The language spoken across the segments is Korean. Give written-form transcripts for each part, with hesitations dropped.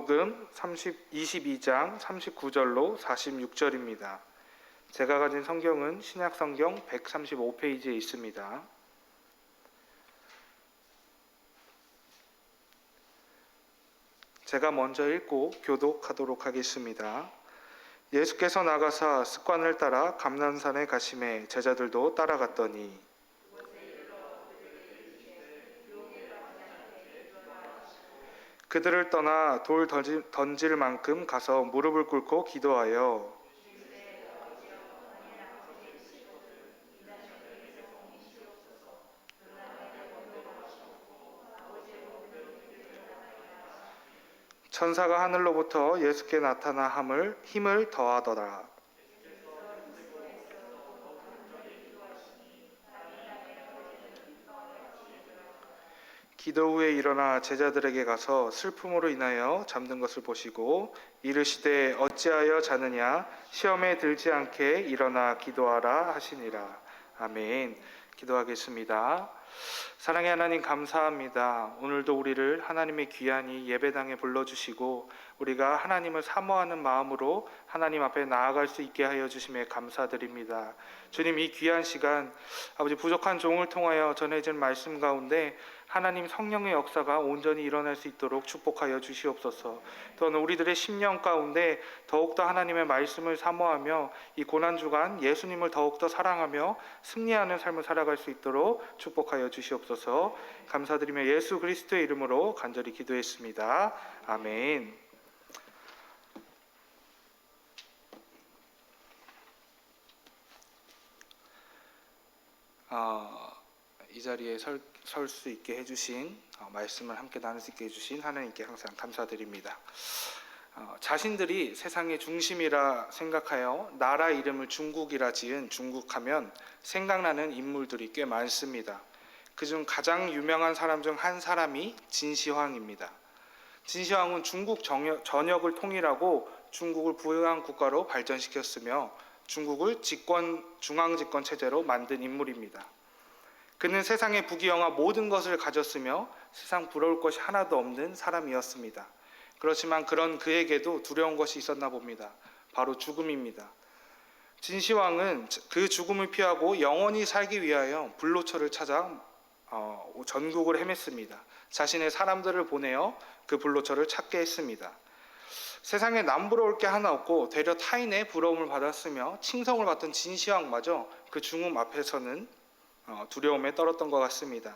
요한복음 22장 39절로 46절입니다. 제가 가진 성경은 신약성경 135페이지에 있습니다. 제가 먼저 읽고 교독하도록 하겠습니다. 예수께서 나가사 습관을 따라 감난산에 가시매 제자들도 따라갔더니 그들을 떠나 돌 던질 만큼 가서 무릎을 꿇고 기도하여 천사가 하늘로부터 예수께 나타나 힘을 더하더라. 기도 후에 일어나 제자들에게 가서 슬픔으로 인하여 잠든 것을 보시고 이르시되 어찌하여 자느냐 시험에 들지 않게 일어나 기도하라 하시니라. 아멘. 기도하겠습니다. 사랑의 하나님 감사합니다. 오늘도 우리를 하나님의 귀한 이 예배당에 불러주시고 우리가 하나님을 사모하는 마음으로 하나님 앞에 나아갈 수 있게 하여 주심에 감사드립니다. 주님, 이 귀한 시간 아버지 부족한 종을 통하여 전해진 말씀 가운데 하나님 성령의 역사가 온전히 일어날 수 있도록 축복하여 주시옵소서. 또한 우리들의 심령 가운데 더욱더 하나님의 말씀을 사모하며 이 고난주간 예수님을 더욱더 사랑하며 승리하는 삶을 살아갈 수 있도록 축복하여 주시옵소서. 감사드리며 예수 그리스도의 이름으로 간절히 기도했습니다. 아멘. 이 자리에 설 수 있게 해주신 말씀을 함께 나눌 수 있게 해주신 하나님께 항상 감사드립니다. 자신들이 세상의 중심이라 생각하여 나라 이름을 중국이라 지은 중국하면 생각나는 인물들이 꽤 많습니다. 그중 가장 유명한 사람 중 한 사람이 진시황입니다. 진시황은 중국 전역을 통일하고 중국을 부유한 국가로 발전시켰으며 중국을 중앙집권 체제로 만든 인물입니다. 그는 세상의 부귀영화 모든 것을 가졌으며 세상 부러울 것이 하나도 없는 사람이었습니다. 그렇지만 그런 그에게도 두려운 것이 있었나 봅니다. 바로 죽음입니다. 진시황은 그 죽음을 피하고 영원히 살기 위하여 불로초를 찾아 전국을 헤맸습니다. 자신의 사람들을 보내어 그 불로초를 찾게 했습니다. 세상에 남부러울 게 하나 없고 되려 타인의 부러움을 받았으며 칭송을 받던 진시황마저 그 죽음 앞에서는 두려움에 떨었던 것 같습니다.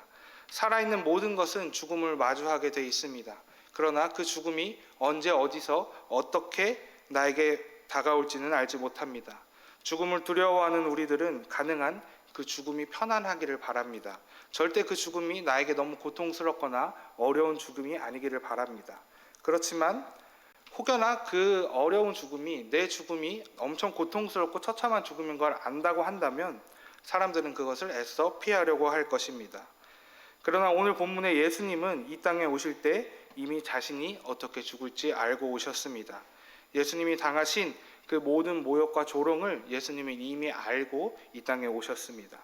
살아있는 모든 것은 죽음을 마주하게 돼 있습니다. 그러나 그 죽음이 언제 어디서 어떻게 나에게 다가올지는 알지 못합니다. 죽음을 두려워하는 우리들은 가능한 그 죽음이 편안하기를 바랍니다. 절대 그 죽음이 나에게 너무 고통스럽거나 어려운 죽음이 아니기를 바랍니다. 그렇지만 혹여나 그 어려운 죽음이 내 죽음이 엄청 고통스럽고 처참한 죽음인 걸 안다고 한다면 사람들은 그것을 애써 피하려고 할 것입니다. 그러나 오늘 본문의 예수님은 이 땅에 오실 때 이미 자신이 어떻게 죽을지 알고 오셨습니다. 예수님이 당하신 그 모든 모욕과 조롱을 예수님이 이미 알고 이 땅에 오셨습니다.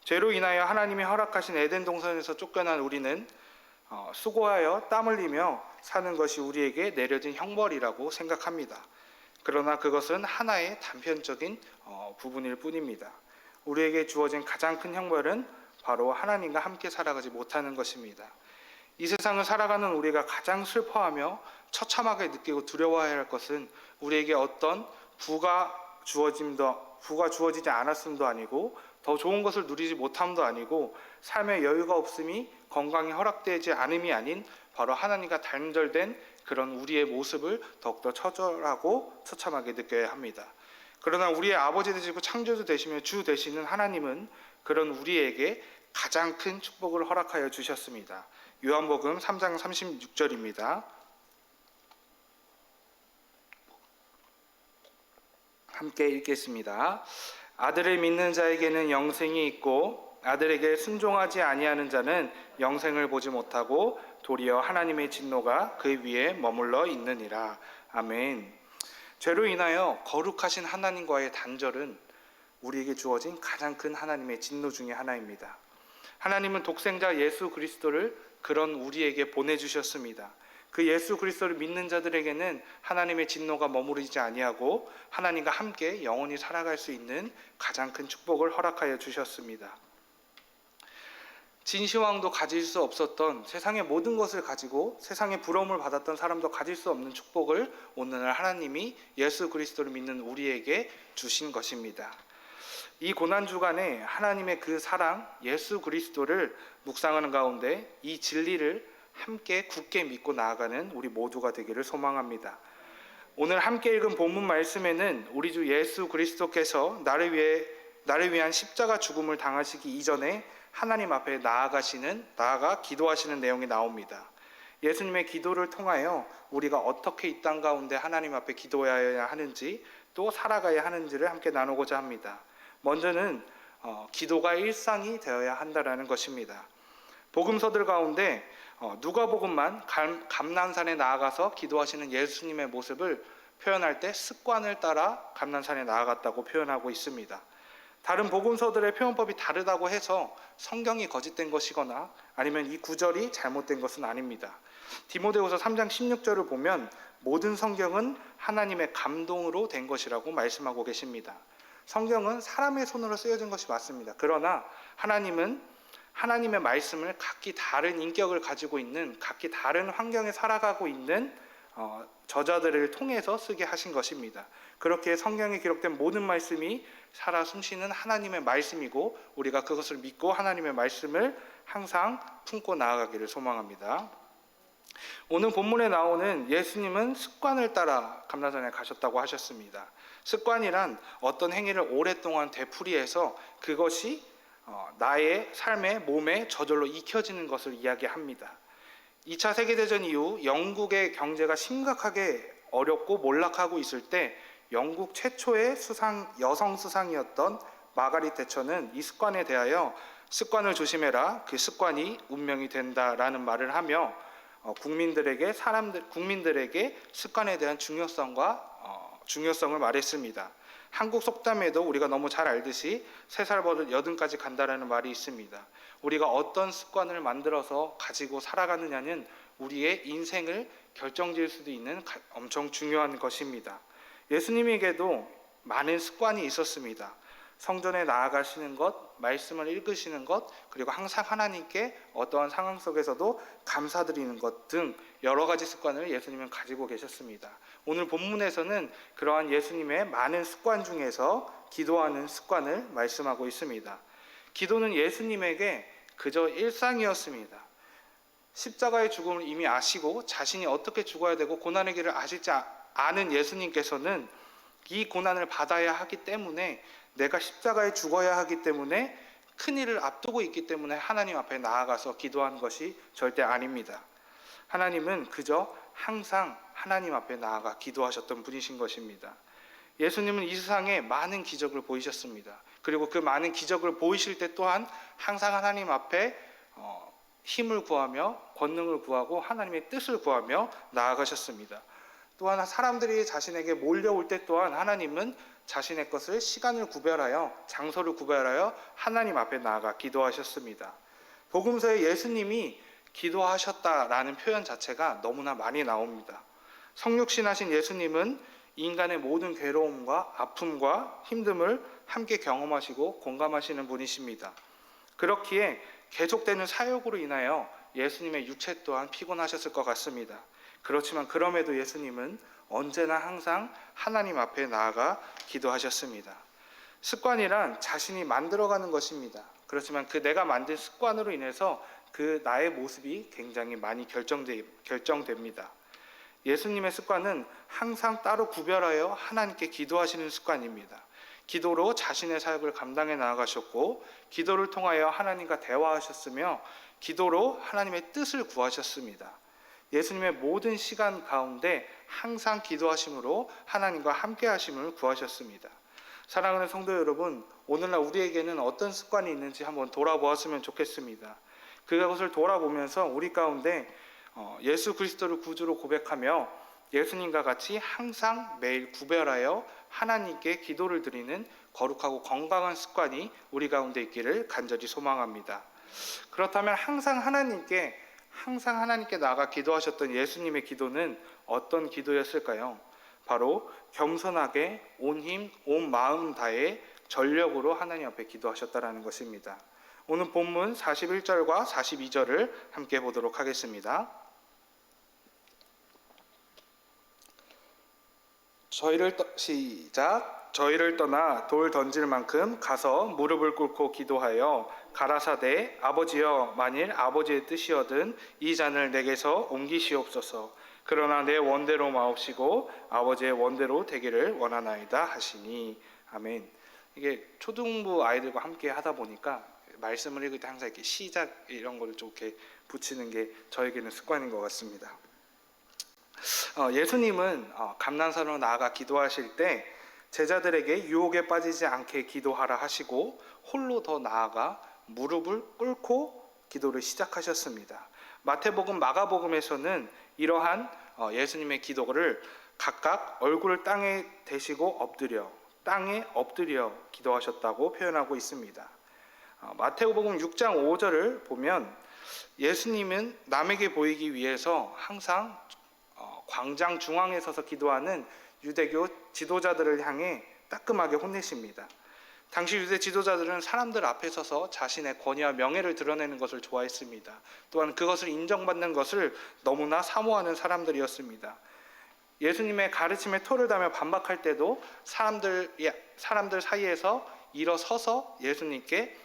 죄로 인하여 하나님이 허락하신 에덴 동산에서 쫓겨난 우리는 수고하여 땀 흘리며 사는 것이 우리에게 내려진 형벌이라고 생각합니다. 그러나 그것은 하나의 단편적인 부분일 뿐입니다. 우리에게 주어진 가장 큰 형벌은 바로 하나님과 함께 살아가지 못하는 것입니다. 이 세상을 살아가는 우리가 가장 슬퍼하며 처참하게 느끼고 두려워해야 할 것은 우리에게 어떤 부가 주어지지 않았음도 아니고 더 좋은 것을 누리지 못함도 아니고 삶의 여유가 없음이 건강이 허락되지 않음이 아닌 바로 하나님과 단절된 그런 우리의 모습을 더욱더 처절하고 처참하게 느껴야 합니다. 그러나 우리의 아버지 되시고 창조주 되시며 주 되시는 하나님은 그런 우리에게 가장 큰 축복을 허락하여 주셨습니다. 요한복음 3장 36절입니다. 함께 읽겠습니다. 아들을 믿는 자에게는 영생이 있고 아들에게 순종하지 아니하는 자는 영생을 보지 못하고 도리어 하나님의 진노가 그 위에 머물러 있느니라. 아멘. 죄로 인하여 거룩하신 하나님과의 단절은 우리에게 주어진 가장 큰 하나님의 진노 중에 하나입니다. 하나님은 독생자 예수 그리스도를 그런 우리에게 보내주셨습니다. 그 예수 그리스도를 믿는 자들에게는 하나님의 진노가 머무르지 아니하고 하나님과 함께 영원히 살아갈 수 있는 가장 큰 축복을 허락하여 주셨습니다. 진시황도 가질 수 없었던 세상의 모든 것을 가지고 세상의 부러움을 받았던 사람도 가질 수 없는 축복을 오늘날 하나님이 예수 그리스도를 믿는 우리에게 주신 것입니다. 이 고난주간에 하나님의 그 사랑 예수 그리스도를 묵상하는 가운데 이 진리를 함께 굳게 믿고 나아가는 우리 모두가 되기를 소망합니다. 오늘 함께 읽은 본문 말씀에는 우리 주 예수 그리스도께서 나를 위한 십자가 죽음을 당하시기 이전에 하나님 앞에 나아가 기도하시는 내용이 나옵니다. 예수님의 기도를 통하여 우리가 어떻게 이 땅 가운데 하나님 앞에 기도해야 하는지 또 살아가야 하는지를 함께 나누고자 합니다. 먼저는 기도가 일상이 되어야 한다는 것입니다. 복음서들 가운데 누가복음만 감난산에 나아가서 기도하시는 예수님의 모습을 표현할 때 습관을 따라 감난산에 나아갔다고 표현하고 있습니다. 다른 복음서들의 표현법이 다르다고 해서 성경이 거짓된 것이거나 아니면 이 구절이 잘못된 것은 아닙니다. 디모데후서 3장 16절을 보면 모든 성경은 하나님의 감동으로 된 것이라고 말씀하고 계십니다. 성경은 사람의 손으로 쓰여진 것이 맞습니다. 그러나 하나님은 하나님의 말씀을 각기 다른 인격을 가지고 있는 각기 다른 환경에 살아가고 있는 저자들을 통해서 쓰게 하신 것입니다. 그렇게 성경에 기록된 모든 말씀이 살아 숨쉬는 하나님의 말씀이고 우리가 그것을 믿고 하나님의 말씀을 항상 품고 나아가기를 소망합니다. 오늘 본문에 나오는 예수님은 습관을 따라 감난산에 가셨다고 하셨습니다. 습관이란 어떤 행위를 오랫동안 되풀이해서 그것이 나의 삶에 몸에 저절로 익혀지는 것을 이야기합니다. 2차 세계대전 이후 영국의 경제가 심각하게 어렵고 몰락하고 있을 때 영국 최초의 여성 수상이었던 마가릿 대처는 이 습관에 대하여 습관을 조심해라, 그 습관이 운명이 된다라는 말을 하며 국민들에게 습관에 대한 중요성을 말했습니다. 한국 속담에도 우리가 너무 잘 알듯이 3살 버릇 80까지 간다라는 말이 있습니다. 우리가 어떤 습관을 만들어서 가지고 살아가느냐는 우리의 인생을 결정지을 수도 있는 엄청 중요한 것입니다. 예수님에게도 많은 습관이 있었습니다. 성전에 나아가시는 것, 말씀을 읽으시는 것, 그리고 항상 하나님께 어떠한 상황 속에서도 감사드리는 것 등 여러 가지 습관을 예수님은 가지고 계셨습니다. 오늘 본문에서는 그러한 예수님의 많은 습관 중에서 기도하는 습관을 말씀하고 있습니다. 기도는 예수님에게 그저 일상이었습니다. 십자가의 죽음을 이미 아시고 자신이 어떻게 죽어야 되고 고난의 길을 아시지 않은 예수님께서는 이 고난을 받아야 하기 때문에 내가 십자가에 죽어야 하기 때문에 큰일을 앞두고 있기 때문에 하나님 앞에 나아가서 기도한 것이 절대 아닙니다. 하나님은 그저 항상 하나님 앞에 나아가 기도하셨던 분이신 것입니다. 예수님은 이 세상에 많은 기적을 보이셨습니다. 그리고 그 많은 기적을 보이실 때 또한 항상 하나님 앞에 힘을 구하며 권능을 구하고 하나님의 뜻을 구하며 나아가셨습니다. 또한 사람들이 자신에게 몰려올 때 또한 하나님은 자신의 것을 시간을 구별하여 장소를 구별하여 하나님 앞에 나아가 기도하셨습니다. 복음서에 예수님이 기도하셨다라는 표현 자체가 너무나 많이 나옵니다. 성육신하신 예수님은 인간의 모든 괴로움과 아픔과 힘듦을 함께 경험하시고 공감하시는 분이십니다. 그렇기에 계속되는 사역으로 인하여 예수님의 육체 또한 피곤하셨을 것 같습니다. 그렇지만 그럼에도 예수님은 언제나 항상 하나님 앞에 나아가 기도하셨습니다. 습관이란 자신이 만들어가는 것입니다. 그렇지만 그 내가 만든 습관으로 인해서 그 나의 모습이 굉장히 많이 결정됩니다. 예수님의 습관은 항상 따로 구별하여 하나님께 기도하시는 습관입니다. 기도로 자신의 사역을 감당해 나아가셨고 기도를 통하여 하나님과 대화하셨으며 기도로 하나님의 뜻을 구하셨습니다. 예수님의 모든 시간 가운데 항상 기도하심으로 하나님과 함께 하심을 구하셨습니다. 사랑하는 성도 여러분, 오늘날 우리에게는 어떤 습관이 있는지 한번 돌아보았으면 좋겠습니다. 그것을 돌아보면서 우리 가운데 예수 그리스도를 구주로 고백하며 예수님과 같이 항상 매일 구별하여 하나님께 기도를 드리는 거룩하고 건강한 습관이 우리 가운데 있기를 간절히 소망합니다. 그렇다면 항상 하나님께 항상 하나님께 나아가 기도하셨던 예수님의 기도는 어떤 기도였을까요? 바로 겸손하게 온 힘, 온 마음 다해 전력으로 하나님 앞에 기도하셨다라는 것입니다. 오늘 본문 41절과 42절을 함께 보도록 하겠습니다. 시작. 저희를 떠나 돌 던질 만큼 가서 무릎을 꿇고 기도하여 가라사대 아버지여, 만일 아버지의 뜻이거든 이 잔을 내게서 옮기시옵소서. 그러나 내 원대로 마옵시고 아버지의 원대로 되기를 원하나이다 하시니. 아멘. 이게 초등부 아이들과 함께 하다 보니까 말씀을 읽을 때 항상 이렇게 시작 이런 거를 좀 이렇게 붙이는 게 저에게는 습관인 것 같습니다. 예수님은 감난산으로 나아가 기도하실 때 제자들에게 유혹에 빠지지 않게 기도하라 하시고 홀로 더 나아가 무릎을 꿇고 기도를 시작하셨습니다. 마태복음, 마가복음에서는 이러한 예수님의 기도를 각각 얼굴을 땅에 대시고 땅에 엎드려 기도하셨다고 표현하고 있습니다. 마태복음 6장 5절을 보면 예수님은 남에게 보이기 위해서 항상 광장 중앙에 서서 기도하는 유대교 지도자들을 향해 따끔하게 혼내십니다. 당시 유대 지도자들은 사람들 앞에 서서 자신의 권위와 명예를 드러내는 것을 좋아했습니다. 또한 그것을 인정받는 것을 너무나 사모하는 사람들이었습니다. 예수님의 가르침에 토를 다며 반박할 때도 사람들 사이에서 일어서서 예수님께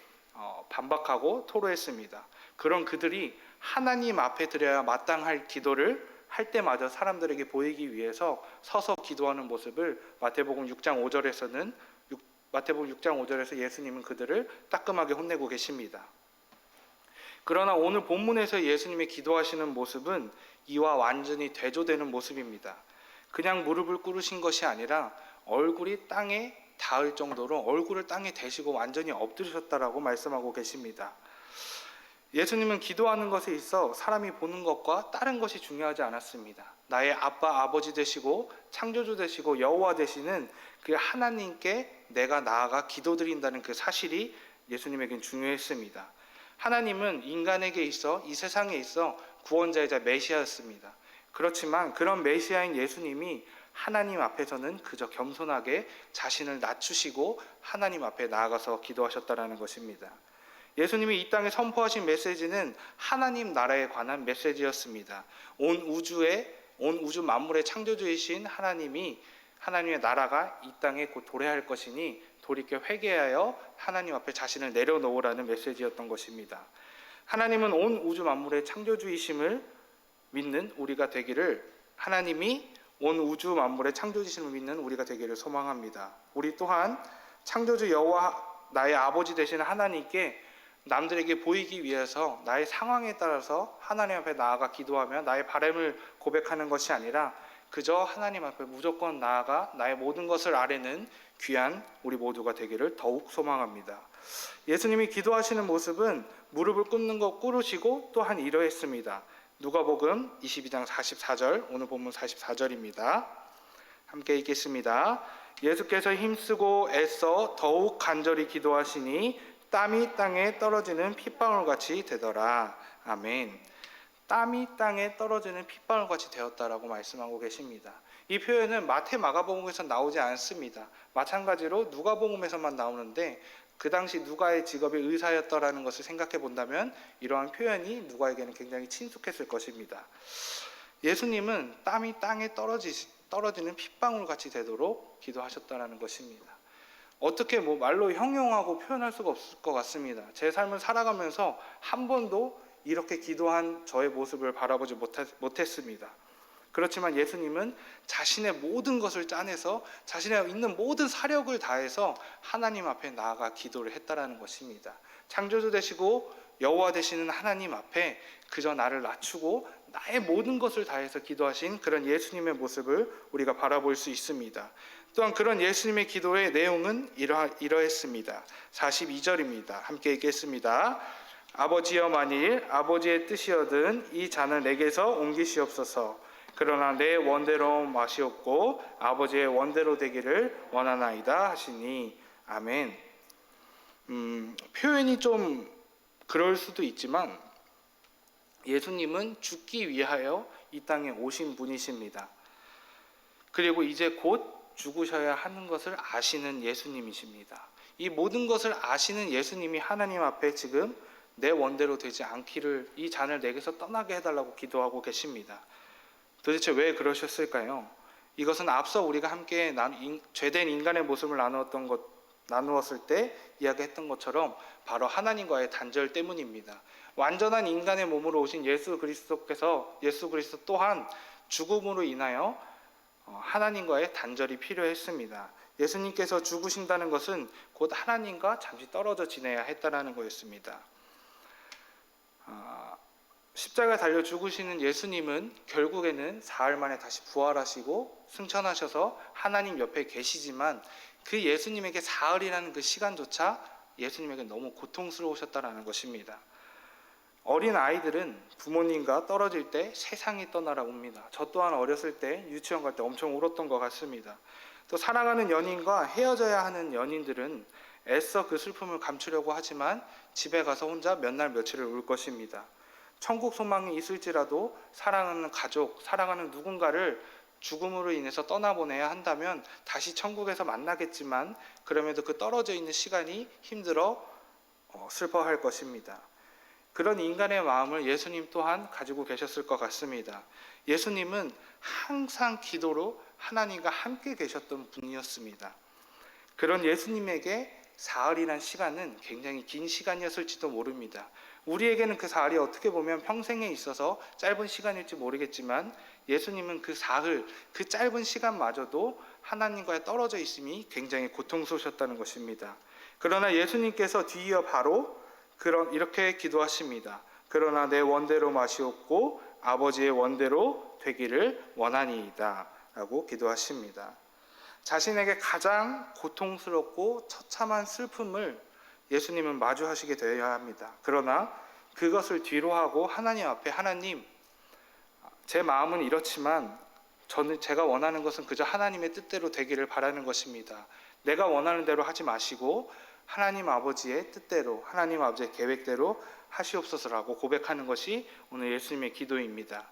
반박하고 토로했습니다. 그런 그들이 하나님 앞에 드려야 마땅할 기도를 할 때마저 사람들에게 보이기 위해서 서서 기도하는 모습을 마태복음 6장 5절에서 예수님은 그들을 따끔하게 혼내고 계십니다. 그러나 오늘 본문에서 예수님이 기도하시는 모습은 이와 완전히 대조되는 모습입니다. 그냥 무릎을 꿇으신 것이 아니라 얼굴이 땅에 닿을 정도로 얼굴을 땅에 대시고 완전히 엎드리셨다라고 말씀하고 계십니다. 예수님은 기도하는 것에 있어 사람이 보는 것과 다른 것이 중요하지 않았습니다. 나의 아빠, 아버지 되시고 창조주 되시고 여호와 되시는 그 하나님께 내가 나아가 기도드린다는 그 사실이 예수님에겐 중요했습니다. 하나님은 인간에게 있어 이 세상에 있어 구원자이자 메시아였습니다. 그렇지만 그런 메시아인 예수님이 하나님 앞에서는 그저 겸손하게 자신을 낮추시고 하나님 앞에 나아가서 기도하셨다라는 것입니다. 예수님이 이 땅에 선포하신 메시지는 하나님 나라에 관한 메시지였습니다. 온 우주 만물의 창조주이신 하나님의 나라가 이 땅에 곧 도래할 것이니 돌이켜 회개하여 하나님 앞에 자신을 내려놓으라는 메시지였던 것입니다. 하나님은 온 우주 만물의 창조주이심을 믿는 우리가 되기를, 하나님이 온 우주 만물의 창조주이심을 믿는 우리가 되기를 소망합니다. 우리 또한 창조주 여호와 나의 아버지 되시는 하나님께 남들에게 보이기 위해서 나의 상황에 따라서 하나님 앞에 나아가 기도하며 나의 바람을 고백하는 것이 아니라 그저 하나님 앞에 무조건 나아가 나의 모든 것을 아뢰는 귀한 우리 모두가 되기를 더욱 소망합니다. 예수님이 기도하시는 모습은 무릎을 꿇으시고 또한 이러했습니다. 누가복음 22장 44절, 오늘 본문 44절입니다. 함께 읽겠습니다. 예수께서 힘쓰고 애써 더욱 간절히 기도하시니 땀이 땅에 떨어지는 핏방울같이 되더라. 아멘. 땀이 땅에 떨어지는 핏방울같이 되었다라고 말씀하고 계십니다. 이 표현은 마태, 마가복음에서 나오지 않습니다. 마찬가지로 누가복음에서만 나오는데 그 당시 누가의 직업이 의사였다라는 것을 생각해 본다면 이러한 표현이 누가에게는 굉장히 친숙했을 것입니다. 예수님은 땀이 땅에 떨어지는 핏방울같이 되도록 기도하셨다라는 것입니다. 어떻게 말로 형용하고 표현할 수가 없을 것 같습니다. 제 삶을 살아가면서 한 번도 이렇게 기도한 저의 모습을 바라보지 못했습니다. 그렇지만 예수님은 자신의 모든 것을 짜내서 자신의 있는 모든 사력을 다해서 하나님 앞에 나아가 기도를 했다라는 것입니다. 창조주 되시고 여호와 되시는 하나님 앞에 그저 나를 낮추고 나의 모든 것을 다해서 기도하신 그런 예수님의 모습을 우리가 바라볼 수 있습니다. 또한 그런 예수님의 기도의 내용은 이러했습니다. 42절입니다. 함께 읽겠습니다. 아버지여, 만일 아버지의 뜻이거든 이 잔을 내게서 옮기시옵소서. 그러나 내 원대로 마시옵고 아버지의 원대로 되기를 원하나이다 하시니. 아멘. 표현이 좀 그럴 수도 있지만 예수님은 죽기 위하여 이 땅에 오신 분이십니다. 그리고 이제 곧 죽으셔야 하는 것을 아시는 예수님이십니다. 이 모든 것을 아시는 예수님이 하나님 앞에 지금 내 원대로 되지 않기를, 이 잔을 내게서 떠나게 해달라고 기도하고 계십니다. 도대체 왜 그러셨을까요? 이것은 앞서 우리가 함께 죄된 인간의 모습을 나누었을 때 이야기했던 것처럼 바로 하나님과의 단절 때문입니다. 완전한 인간의 몸으로 오신 예수 그리스도 또한 죽음으로 인하여 하나님과의 단절이 필요했습니다. 예수님께서 죽으신다는 것은 곧 하나님과 잠시 떨어져 지내야 했다는 거였습니다. 십자가에 달려 죽으시는 예수님은 결국에는 사흘 만에 다시 부활하시고 승천하셔서 하나님 옆에 계시지만, 그 예수님에게 사흘이라는 그 시간조차 예수님에게 너무 고통스러우셨다는 것입니다. 어린 아이들은 부모님과 떨어질 때 세상이 떠나라 웁니다. 저 또한 어렸을 때 유치원 갈 때 엄청 울었던 것 같습니다. 또 사랑하는 연인과 헤어져야 하는 연인들은 애써 그 슬픔을 감추려고 하지만 집에 가서 혼자 몇 날 며칠을 울 것입니다. 천국 소망이 있을지라도 사랑하는 가족, 사랑하는 누군가를 죽음으로 인해서 떠나보내야 한다면 다시 천국에서 만나겠지만, 그럼에도 그 떨어져 있는 시간이 힘들어 슬퍼할 것입니다. 그런 인간의 마음을 예수님 또한 가지고 계셨을 것 같습니다. 예수님은 항상 기도로 하나님과 함께 계셨던 분이었습니다. 그런 예수님에게 사흘이란 시간은 굉장히 긴 시간이었을지도 모릅니다. 우리에게는 그 사흘이 어떻게 보면 평생에 있어서 짧은 시간일지 모르겠지만, 예수님은 그 사흘, 그 짧은 시간마저도 하나님과의 떨어져 있음이 굉장히 고통스러우셨다는 것입니다. 그러나 예수님께서 뒤이어 바로 이렇게 기도하십니다. 그러나 내 원대로 마시옵고 아버지의 원대로 되기를 원하니이다 라고 기도하십니다. 자신에게 가장 고통스럽고 처참한 슬픔을 예수님은 마주하시게 되어야 합니다. 그러나 그것을 뒤로하고 하나님 앞에, 하나님, 제 마음은 이렇지만 제가 원하는 것은 그저 하나님의 뜻대로 되기를 바라는 것입니다. 내가 원하는 대로 하지 마시고 하나님 아버지의 뜻대로, 하나님 아버지의 계획대로 하시옵소서라고 고백하는 것이 오늘 예수님의 기도입니다.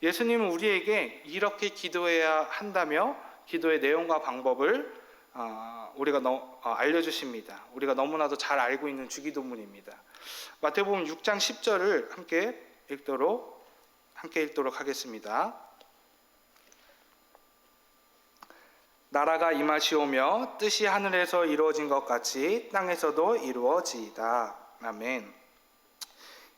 예수님은 우리에게 이렇게 기도해야 한다며 기도의 내용과 방법을 알려주십니다. 우리가 너무나도 잘 알고 있는 주기도문입니다. 마태복음 6장 10절을 함께 읽도록 하겠습니다. 나라가 임하시오며 뜻이 하늘에서 이루어진 것 같이 땅에서도 이루어지이다. 아멘.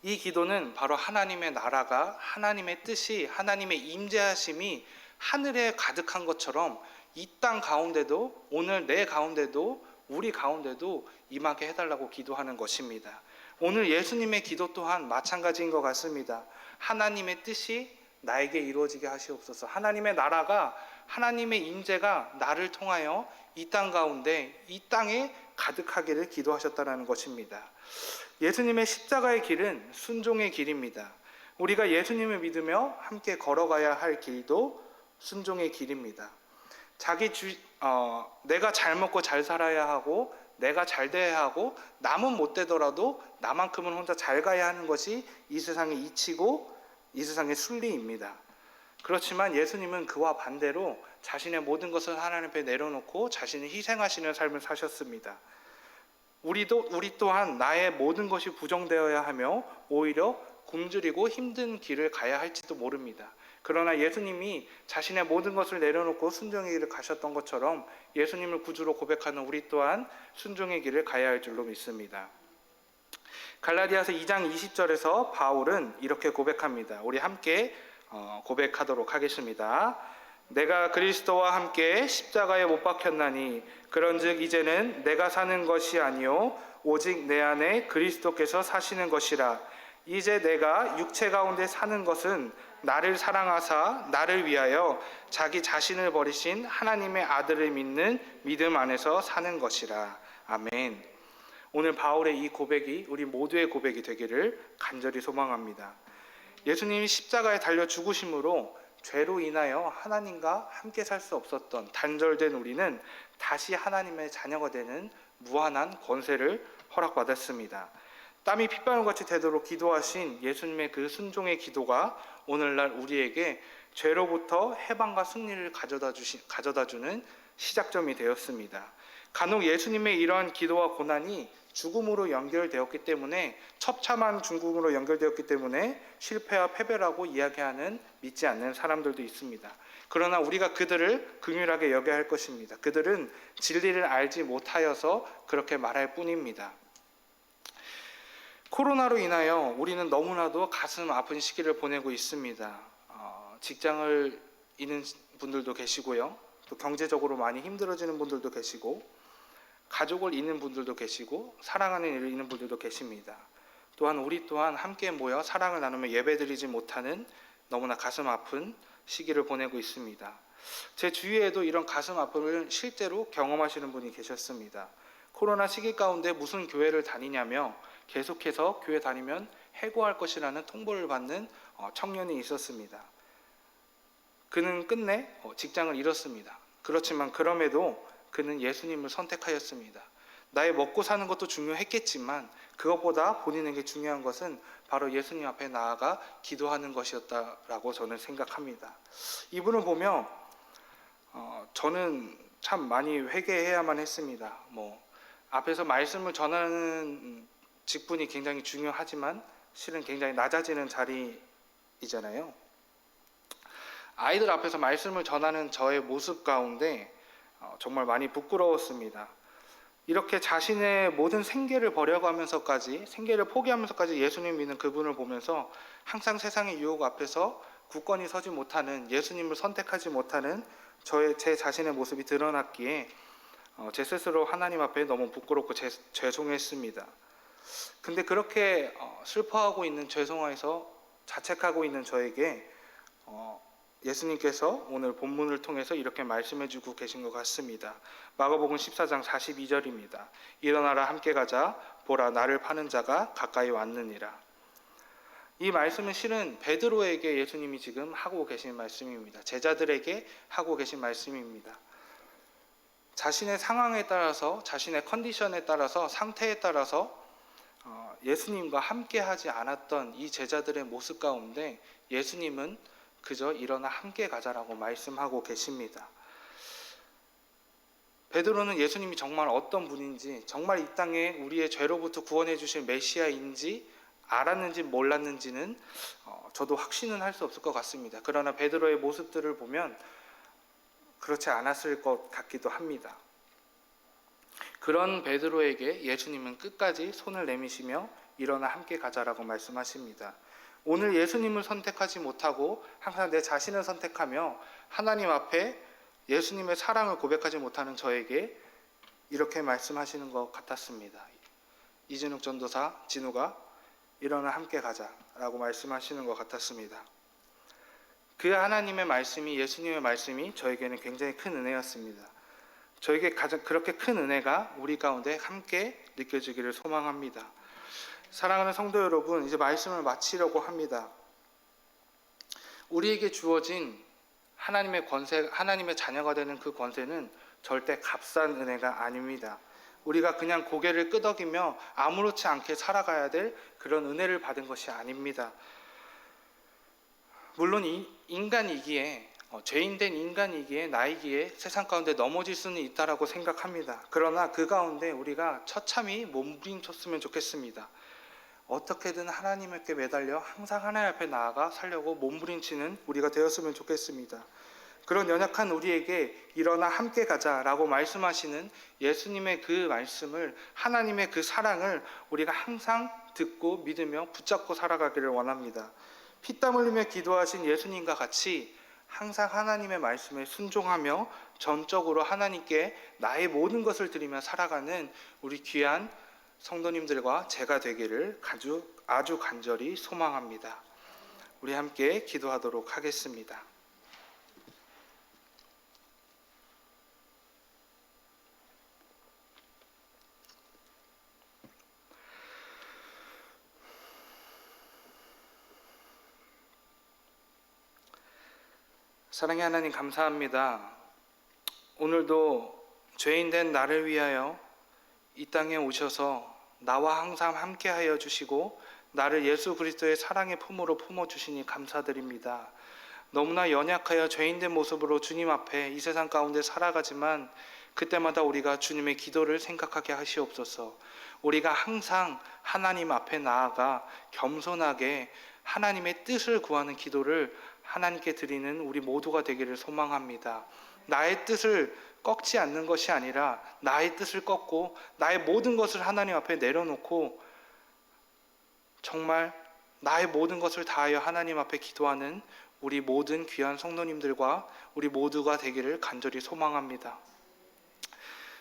이 기도는 바로 하나님의 나라가, 하나님의 뜻이, 하나님의 임재하심이 하늘에 가득한 것처럼 이 땅 가운데도, 오늘 내 가운데도, 우리 가운데도 임하게 해달라고 기도하는 것입니다. 오늘 예수님의 기도 또한 마찬가지인 것 같습니다. 하나님의 뜻이 나에게 이루어지게 하시옵소서. 하나님의 나라가, 하나님의 임재가 나를 통하여 이 땅 가운데, 이 땅에 가득하기를 기도하셨다는 것입니다. 예수님의 십자가의 길은 순종의 길입니다. 우리가 예수님을 믿으며 함께 걸어가야 할 길도 순종의 길입니다. 내가 잘 먹고 잘 살아야 하고, 내가 잘 돼야 하고, 남은 못 되더라도 나만큼은 혼자 잘 가야 하는 것이 이 세상의 이치고 이 세상의 순리입니다. 그렇지만 예수님은 그와 반대로 자신의 모든 것을 하나님 앞에 내려놓고 자신이 희생하시는 삶을 사셨습니다. 우리 또한 나의 모든 것이 부정되어야 하며 오히려 굶주리고 힘든 길을 가야 할지도 모릅니다. 그러나 예수님이 자신의 모든 것을 내려놓고 순종의 길을 가셨던 것처럼 예수님을 구주로 고백하는 우리 또한 순종의 길을 가야 할 줄로 믿습니다. 갈라디아서 2장 20절에서 바울은 이렇게 고백합니다. 우리 함께 고백하도록 하겠습니다. 내가 그리스도와 함께 십자가에 못 박혔나니 그런즉 이제는 내가 사는 것이 아니요 오직 내 안에 그리스도께서 사시는 것이라. 이제 내가 육체 가운데 사는 것은 나를 사랑하사 나를 위하여 자기 자신을 버리신 하나님의 아들을 믿는 믿음 안에서 사는 것이라. 아멘. 오늘 바울의 이 고백이 우리 모두의 고백이 되기를 간절히 소망합니다. 예수님이 십자가에 달려 죽으심으로 죄로 인하여 하나님과 함께 살 수 없었던 단절된 우리는 다시 하나님의 자녀가 되는 무한한 권세를 허락받았습니다. 땀이 핏방울같이 되도록 기도하신 예수님의 그 순종의 기도가 오늘날 우리에게 죄로부터 해방과 승리를 가져다주는 시작점이 되었습니다. 간혹 예수님의 이러한 기도와 고난이 죽음으로 연결되었기 때문에, 처참한 죽음으로 연결되었기 때문에 실패와 패배라고 이야기하는, 믿지 않는 사람들도 있습니다. 그러나 우리가 그들을 긍휼하게 여겨야 할 것입니다. 그들은 진리를 알지 못하여서 그렇게 말할 뿐입니다. 코로나로 인하여 우리는 너무나도 가슴 아픈 시기를 보내고 있습니다. 직장을 잃는 분들도 계시고요, 또 경제적으로 많이 힘들어지는 분들도 계시고, 가족을 잃는 분들도 계시고, 사랑하는 이를 잃는 분들도 계십니다. 또한 우리 또한 함께 모여 사랑을 나누며 예배드리지 못하는 너무나 가슴 아픈 시기를 보내고 있습니다. 제 주위에도 이런 가슴 아픔을 실제로 경험하시는 분이 계셨습니다. 코로나 시기 가운데 무슨 교회를 다니냐며 계속해서 교회 다니면 해고할 것이라는 통보를 받는 청년이 있었습니다. 그는 끝내 직장을 잃었습니다. 그렇지만 그럼에도 그는 예수님을 선택하였습니다. 나의 먹고 사는 것도 중요했겠지만 그것보다 본인에게 중요한 것은 바로 예수님 앞에 나아가 기도하는 것이었다라고 저는 생각합니다. 이분을 보며 저는 참 많이 회개해야만 했습니다. 앞에서 말씀을 전하는 직분이 굉장히 중요하지만 실은 굉장히 낮아지는 자리이잖아요. 아이들 앞에서 말씀을 전하는 저의 모습 가운데 정말 많이 부끄러웠습니다. 이렇게 자신의 모든 생계를 버려가면서까지, 생계를 포기하면서까지 예수님 믿는 그분을 보면서 항상 세상의 유혹 앞에서 굳건히 서지 못하는, 예수님을 선택하지 못하는 제 자신의 모습이 드러났기에 제 스스로 하나님 앞에 너무 부끄럽고 죄송했습니다. 근데 그렇게 슬퍼하고 있는, 죄송해서 자책하고 있는 저에게 예수님께서 오늘 본문을 통해서 이렇게 말씀해 주고 계신 것 같습니다. 마가복음 14장 42절입니다. 일어나라, 함께 가자. 보라, 나를 파는 자가 가까이 왔느니라. 이 말씀은 실은 베드로에게 예수님이 지금 하고 계신 말씀입니다. 제자들에게 하고 계신 말씀입니다. 자신의 상황에 따라서, 자신의 컨디션에 따라서, 상태에 따라서 예수님과 함께 하지 않았던 이 제자들의 모습 가운데 예수님은 그저 일어나 함께 가자라고 말씀하고 계십니다. 베드로는 예수님이 정말 어떤 분인지, 정말 이 땅에 우리의 죄로부터 구원해 주실 메시아인지 알았는지 몰랐는지는 저도 확신은 할 수 없을 것 같습니다. 그러나 베드로의 모습들을 보면 그렇지 않았을 것 같기도 합니다. 그런 베드로에게 예수님은 끝까지 손을 내미시며 일어나 함께 가자라고 말씀하십니다. 오늘 예수님을 선택하지 못하고 항상 내 자신을 선택하며 하나님 앞에 예수님의 사랑을 고백하지 못하는 저에게 이렇게 말씀하시는 것 같았습니다. 이진욱 전도사 진우가 일어나 함께 가자라고 말씀하시는 것 같았습니다. 그 하나님의 말씀이, 예수님의 말씀이 저에게는 굉장히 큰 은혜였습니다. 저에게 그렇게 큰 은혜가 우리 가운데 함께 느껴지기를 소망합니다. 사랑하는 성도 여러분, 이제 말씀을 마치려고 합니다. 우리에게 주어진 하나님의 권세, 하나님의 자녀가 되는 그 권세는 절대 값싼 은혜가 아닙니다. 우리가 그냥 고개를 끄덕이며 아무렇지 않게 살아가야 될 그런 은혜를 받은 것이 아닙니다. 물론 인간이기에, 죄인된 인간이기에, 나이기에 세상 가운데 넘어질 수는 있다라고 생각합니다. 그러나 그 가운데 우리가 처참히 몸부림쳤으면 좋겠습니다. 어떻게든 하나님께 매달려 항상 하나님 앞에 나아가 살려고 몸부림치는 우리가 되었으면 좋겠습니다. 그런 연약한 우리에게 일어나 함께 가자라고 말씀하시는 예수님의 그 말씀을, 하나님의 그 사랑을 우리가 항상 듣고 믿으며 붙잡고 살아가기를 원합니다. 피땀 흘리며 기도하신 예수님과 같이 항상 하나님의 말씀에 순종하며 전적으로 하나님께 나의 모든 것을 드리며 살아가는 우리 귀한 성도님들과 제가 되기를 아주 간절히 소망합니다. 우리 함께 기도하도록 하겠습니다. 사랑의 하나님, 감사합니다. 오늘도 죄인된 나를 위하여 이 땅에 오셔서 나와 항상 함께하여 주시고 나를 예수 그리스도의 사랑의 품으로 품어주시니 감사드립니다. 너무나 연약하여 죄인된 모습으로 주님 앞에 이 세상 가운데 살아가지만 그때마다 우리가 주님의 기도를 생각하게 하시옵소서. 우리가 항상 하나님 앞에 나아가 겸손하게 하나님의 뜻을 구하는 기도를 하나님께 드리는 우리 모두가 되기를 소망합니다. 나의 뜻을 꺾지 않는 것이 아니라 나의 뜻을 꺾고 나의 모든 것을 하나님 앞에 내려놓고 정말 나의 모든 것을 다하여 하나님 앞에 기도하는 우리 모든 귀한 성도님들과 우리 모두가 되기를 간절히 소망합니다.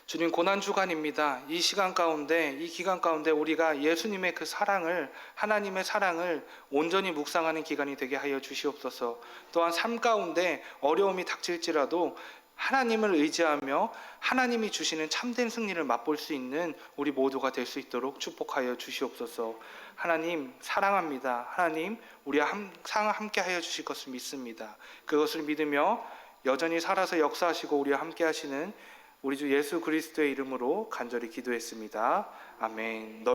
주님, 고난주간입니다. 이 시간 가운데, 이 기간 가운데 우리가 예수님의 그 사랑을, 하나님의 사랑을 온전히 묵상하는 기간이 되게 하여 주시옵소서. 또한 삶 가운데 어려움이 닥칠지라도 하나님을 의지하며 하나님이 주시는 참된 승리를 맛볼 수 있는 우리 모두가 될 수 있도록 축복하여 주시옵소서. 하나님 사랑합니다. 하나님 우리와 항상 함께하여 주실 것을 믿습니다. 그것을 믿으며 여전히 살아서 역사하시고 우리와 함께하시는 우리 주 예수 그리스도의 이름으로 간절히 기도했습니다. 아멘.